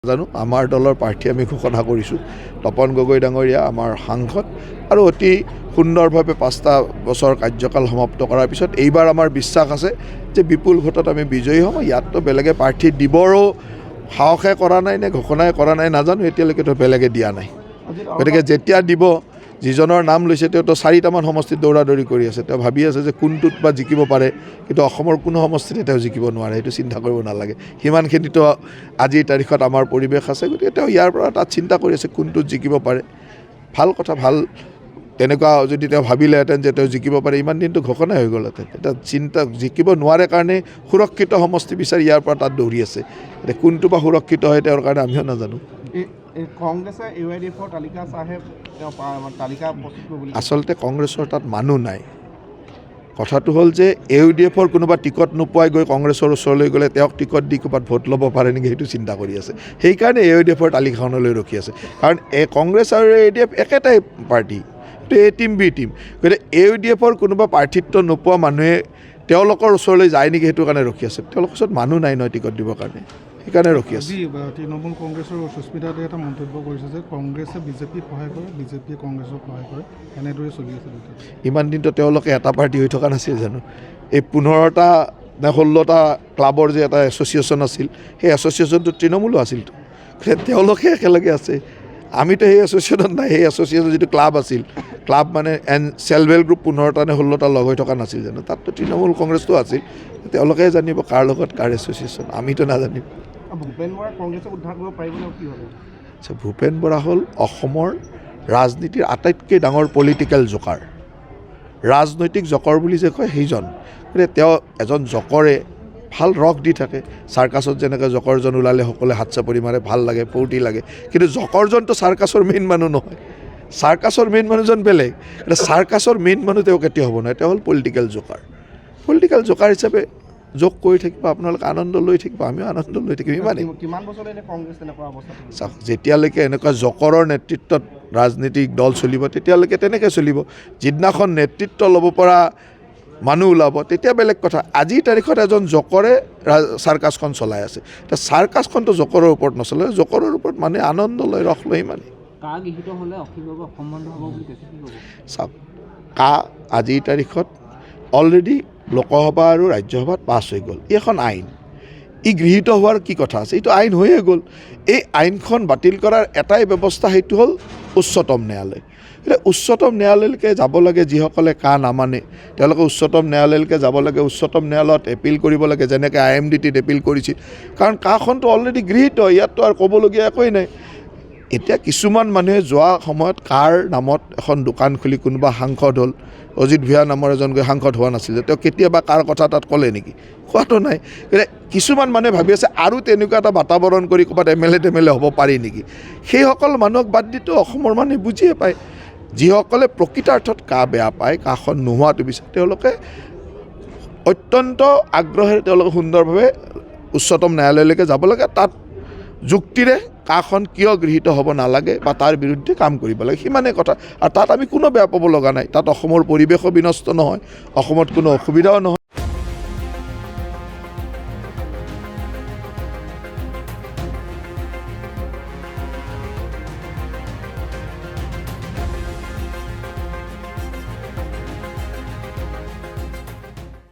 জানো আমাৰ দলৰ প্ৰাৰ্থী আমি ঘোষণা কৰিছোঁ তপন গগৈ ডাঙৰীয়া আমাৰ সাংসদ আৰু অতি সুন্দৰভাৱে 5টা বছৰ কাৰ্যকাল সমাপ্ত কৰাৰ পিছত এইবাৰ আমাৰ বিশ্বাস আছে যে বিপুল ভোটত আমি বিজয়ী হ'ম। ইয়াততো বেলেগে প্ৰাৰ্থী দিবৰো সাহসে কৰা নাই নে ঘোষণাই কৰা নাই নাজানো, এতিয়ালৈকেতো বেলেগে দিয়া নাই। গতিকে যেতিয়া দিব, যিজনৰ নাম লৈছে তেওঁতো 4টামান সমষ্টিত দৌৰা-দৌৰি কৰি আছে। তেওঁ ভাবি আছে যে কোনটোত বা জিকিব পাৰে, কিন্তু অসমৰ কোনো সমষ্টিতে তেওঁ জিকিব নোৱাৰে, সেইটো চিন্তা কৰিব নালাগে। সিমানখিনিতো আজিৰ তাৰিখত আমাৰ পৰিৱেশ আছে, গতিকে তেওঁ ইয়াৰ পৰা তাত চিন্তা কৰি আছে কোনটোত জিকিব পাৰে। ভাল কথা, ভাল। তেনেকুৱা যদি তেওঁ ভাবিলেহেঁতেন যে তেওঁ জিকিব পাৰে, ইমান দিনটো ঘোষণাই হৈ গ'লহেঁতেন। এটা চিন্তা জিকিব নোৱাৰে কাৰণে সুৰক্ষিত সমষ্টি বিচাৰি ইয়াৰ পৰা তাত দৌৰি আছে। এতিয়া কোনটো বা সুৰক্ষিত হয় তেওঁৰ কাৰণে আমিও নাজানো। কংগ্ৰেছে AYDFৰ তালিকা চাহে তালিকা প্ৰস্তুত কৰিব। আচলতে কংগ্ৰেছৰ তাত মানুহ নাই। কথাটো হ'ল যে AYDFৰ কোনোবা টিকট নোপোৱাই গৈ কংগ্ৰেছৰ ওচৰলৈ গ'লে তেওঁক টিকট দি ক'ৰবাত ভোট ল'ব পাৰে নেকি, সেইটো চিন্তা কৰি আছে। সেইকাৰণে AYDFৰ তালিকাখনলৈ ৰখি আছে, কাৰণ কংগ্ৰেছ আৰু AYDF একেটাই পাৰ্টি, এইটো A টিম B টিম। গতিকে AYDFৰ কোনোবা প্ৰাৰ্থিত্ব নোপোৱা মানুহে তেওঁলোকৰ ওচৰলৈ যায় নেকি, সেইটো কাৰণে ৰখি আছে। তেওঁলোকৰ ওচৰত মানুহ নাই নহয় টিকট দিবৰ কাৰণে, সেইকাৰণে ৰখি আছে। তৃণমূল কংগ্ৰেছৰ সুস্মিতা দেৱে এটা মন্তব্য কৰিছে যে কংগ্ৰেছে বিজেপিক সহায় কৰে, বিজেপিয়ে কংগ্ৰেছক সহায় কৰে, এনেদৰে চলি আছে। ইমান দিনতো তেওঁলোকে এটা পাৰ্টি হৈ থকা নাছিল জানো? এই 15টা নে 16টা ক্লাবৰ যে এটা এছ'চিয়েশ্যন আছিল, সেই এছ'চিয়েশ্যনটো তৃণমূলো আছিলতো। তেওঁলোকে একেলগে আছে, আমিতো সেই এছ'চিয়েশ্যনত নাই। সেই এছ'চিয়েশ্যন যিটো ক্লাব আছিল, ক্লাব মানে চেল্ফ হেল্প গ্ৰুপ 15টা নে 16টা লগ হৈ থকা নাছিল জানো? তাততো তৃণমূল কংগ্ৰেছটো আছিল। তেওঁলোকে জানিব কাৰ লগত কাৰ এছ'চিয়েশ্যন, আমিতো নাজানিম। ভূপেন বৰা কংগ্ৰেছক উদ্ধাৰ কৰিব পাৰিব নে কি হ'ব? ভূপেন বৰা হ'ল অসমৰ ৰাজনীতিৰ আটাইতকৈ ডাঙৰ পলিটিকেল জকাৰ, ৰাজনৈতিক জকৰ বুলি যে কয় সেইজন। গতিকে তেওঁ এজন জকৰে ভাল ৰস দি থাকে। চাৰ্কাছত যেনেকৈ জকৰজন ওলালে সকলোৱে হাত চাপৰি মাৰে, ভাল লাগে, ফূৰ্তি লাগে। কিন্তু জকৰজনটো চাৰ্কাছৰ মেইন মানুহ নহয়, চাৰ্কাছৰ মেইন মানুহজন বেলেগ। এতিয়া চাৰ্কাছৰ মেইন মানুহ তেওঁ কেতিয়া হ'ব নোৱাৰে, তেওঁ হ'ল পলিটিকেল জকাৰ। পলিটিকেল জকাৰ হিচাপে যোগ কৰি থাকিব, আপোনালোকে আনন্দ লৈ থাকিব, আমিও আনন্দ লৈ থাকিম, ইমানেই। কিমান বছৰলৈ কংগ্ৰেছ তেনেকুৱা অৱস্থা? চাওক, যেতিয়ালৈকে এনেকুৱা জকৰৰ নেতৃত্বত ৰাজনীতিক দল চলিব তেতিয়ালৈকে তেনেকৈ চলিব। যিদিনাখন নেতৃত্ব ল'ব পৰা মানুহ ওলাব তেতিয়া বেলেগ কথা। আজিৰ তাৰিখত এজন জকৰে চাৰ্কাছখন চলাই আছে। এতিয়া চাৰ্কাছখনতো জকৰৰ ওপৰত নচলে, জকৰৰ ওপৰত মানুহে আনন্দ লয়, ৰস লয়, ইমানেই। চাওক, আজিৰ তাৰিখত অলৰেডি লোকসভা আৰু ৰাজ্যসভাত পাছ হৈ গ'ল। ই এখন আইন, ই গৃহীত হোৱাৰ কি কথা আছে? এইটো আইন হৈয়ে গ'ল। এই আইনখন বাতিল কৰাৰ এটাই ব্যৱস্থা, সেইটো হ'ল উচ্চতম ন্যায়ালয়। এতিয়া উচ্চতম ন্যায়ালয়লৈকে যাব লাগে। যিসকলে নামানে তেওঁলোকে উচ্চতম ন্যায়ালয়লৈকে যাব লাগে, উচ্চতম ন্যায়ালয়ত এপিল কৰিব লাগে, যেনেকৈ IMDTত এপিল কৰিছিল। কাৰণ খনতো অলৰেডি গৃহীত, ইয়াততো আৰু ক'বলগীয়া একোৱেই নাই। এতিয়া কিছুমান মানুহে যোৱা সময়ত নামত এখন দোকান খুলি কোনোবা সাংসদ হ'ল, অজিত ভূঞা নামৰ এজন সাংসদ হোৱা নাছিল, তেওঁ কেতিয়াবা কথা তাত ক'লে নেকি? কোৱাটো নাই। কিছুমান মানুহে ভাবি আছে আৰু তেনেকুৱা এটা বাতাবৰণ কৰি ক'ৰবাত MLA হ'ব পাৰি নেকি? সেইসকল মানুহক বাদ দিতো অসমৰ মানুহে বুজিয়ে পায়। যিসকলে প্ৰকৃতাৰ্থত বেয়া পায়, খন নোহোৱাটো বিচাৰে, তেওঁলোকে অত্যন্ত আগ্ৰহেৰে তেওঁলোকে সুন্দৰভাৱে উচ্চতম ন্যায়ালয়লৈকে যাব লাগে। তাত যুক্তিৰে খন কিয় গৃহীত হ'ব নালাগে বা তাৰ বিৰুদ্ধে কাম কৰিব লাগে, সিমানেই কথা। আৰু তাত আমি কোনো বেয়া পাব লগা নাই। তাত অসমৰ পৰিৱেশো বিনষ্ট নহয়, অসমত কোনো অসুবিধাও নহয়।